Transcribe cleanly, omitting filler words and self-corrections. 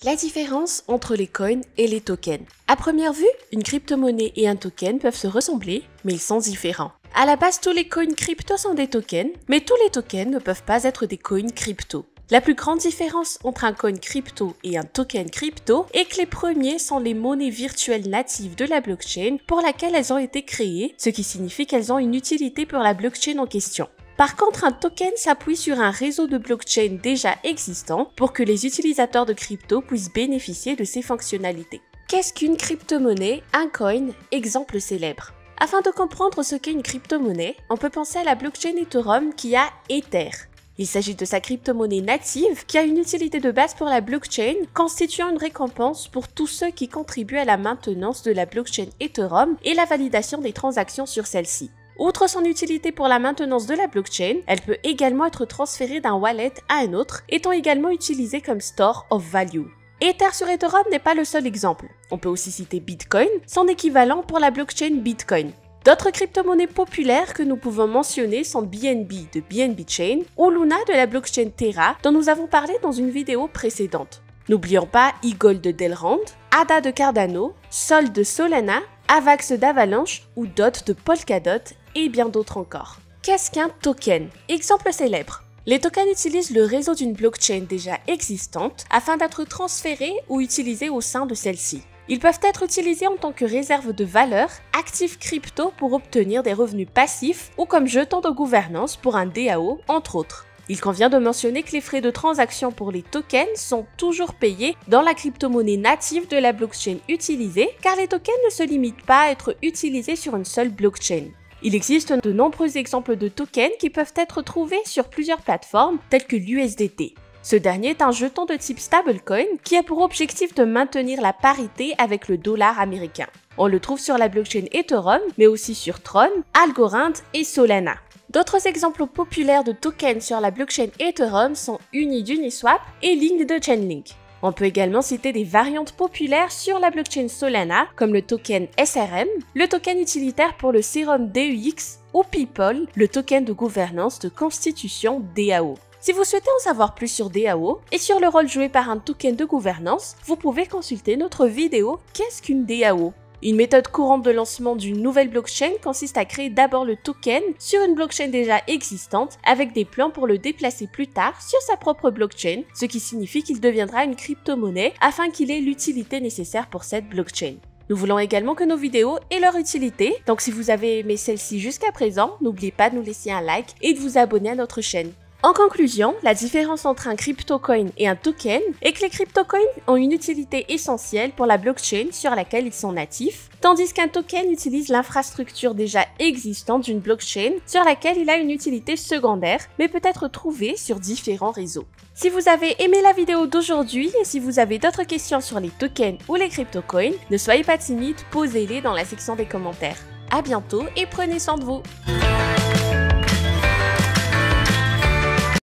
La différence entre les coins et les tokens. À première vue, une crypto-monnaie et un token peuvent se ressembler, mais ils sont différents. À la base, tous les coins crypto sont des tokens, mais tous les tokens ne peuvent pas être des coins crypto. La plus grande différence entre un coin crypto et un token crypto est que les premiers sont les monnaies virtuelles natives de la blockchain pour laquelle elles ont été créées, ce qui signifie qu'elles ont une utilité pour la blockchain en question. Par contre, un token s'appuie sur un réseau de blockchain déjà existant pour que les utilisateurs de crypto puissent bénéficier de ses fonctionnalités. Qu'est-ce qu'une crypto-monnaie? Un coin, exemple célèbre. Afin de comprendre ce qu'est une crypto-monnaie, on peut penser à la blockchain Ethereum qui a Ether. Il s'agit de sa crypto-monnaie native qui a une utilité de base pour la blockchain, constituant une récompense pour tous ceux qui contribuent à la maintenance de la blockchain Ethereum et la validation des transactions sur celle-ci. Outre son utilité pour la maintenance de la blockchain, elle peut également être transférée d'un wallet à un autre, étant également utilisée comme store of value. Ether sur Ethereum n'est pas le seul exemple. On peut aussi citer Bitcoin, son équivalent pour la blockchain Bitcoin. D'autres crypto-monnaies populaires que nous pouvons mentionner sont BNB de BNB Chain ou Luna de la blockchain Terra dont nous avons parlé dans une vidéo précédente. N'oublions pas eGold de Delrand, ADA de Cardano, Sol de Solana, Avax d'Avalanche ou DOT de Polkadot et bien d'autres encore. Qu'est-ce qu'un token? Exemple célèbre. Les tokens utilisent le réseau d'une blockchain déjà existante afin d'être transférés ou utilisés au sein de celle-ci. Ils peuvent être utilisés en tant que réserve de valeur, actifs crypto pour obtenir des revenus passifs ou comme jetons de gouvernance pour un DAO, entre autres. Il convient de mentionner que les frais de transaction pour les tokens sont toujours payés dans la crypto-monnaie native de la blockchain utilisée, car les tokens ne se limitent pas à être utilisés sur une seule blockchain. Il existe de nombreux exemples de tokens qui peuvent être trouvés sur plusieurs plateformes telles que l'USDT. Ce dernier est un jeton de type stablecoin qui a pour objectif de maintenir la parité avec le dollar américain. On le trouve sur la blockchain Ethereum, mais aussi sur Tron, Algorand et Solana. D'autres exemples populaires de tokens sur la blockchain Ethereum sont Uni d'Uniswap et Link de Chainlink. On peut également citer des variantes populaires sur la blockchain Solana comme le token SRM, le token utilitaire pour le Serum DEX ou People, le token de gouvernance de constitution DAO. Si vous souhaitez en savoir plus sur DAO et sur le rôle joué par un token de gouvernance, vous pouvez consulter notre vidéo « Qu'est-ce qu'une DAO ?» Une méthode courante de lancement d'une nouvelle blockchain consiste à créer d'abord le token sur une blockchain déjà existante avec des plans pour le déplacer plus tard sur sa propre blockchain, ce qui signifie qu'il deviendra une crypto-monnaie afin qu'il ait l'utilité nécessaire pour cette blockchain. Nous voulons également que nos vidéos aient leur utilité, donc si vous avez aimé celle-ci jusqu'à présent, n'oubliez pas de nous laisser un like et de vous abonner à notre chaîne. En conclusion, la différence entre un crypto-coin et un token est que les crypto-coins ont une utilité essentielle pour la blockchain sur laquelle ils sont natifs, tandis qu'un token utilise l'infrastructure déjà existante d'une blockchain sur laquelle il a une utilité secondaire, mais peut être trouvé sur différents réseaux. Si vous avez aimé la vidéo d'aujourd'hui et si vous avez d'autres questions sur les tokens ou les crypto-coins, ne soyez pas timide, posez-les dans la section des commentaires. À bientôt et prenez soin de vous!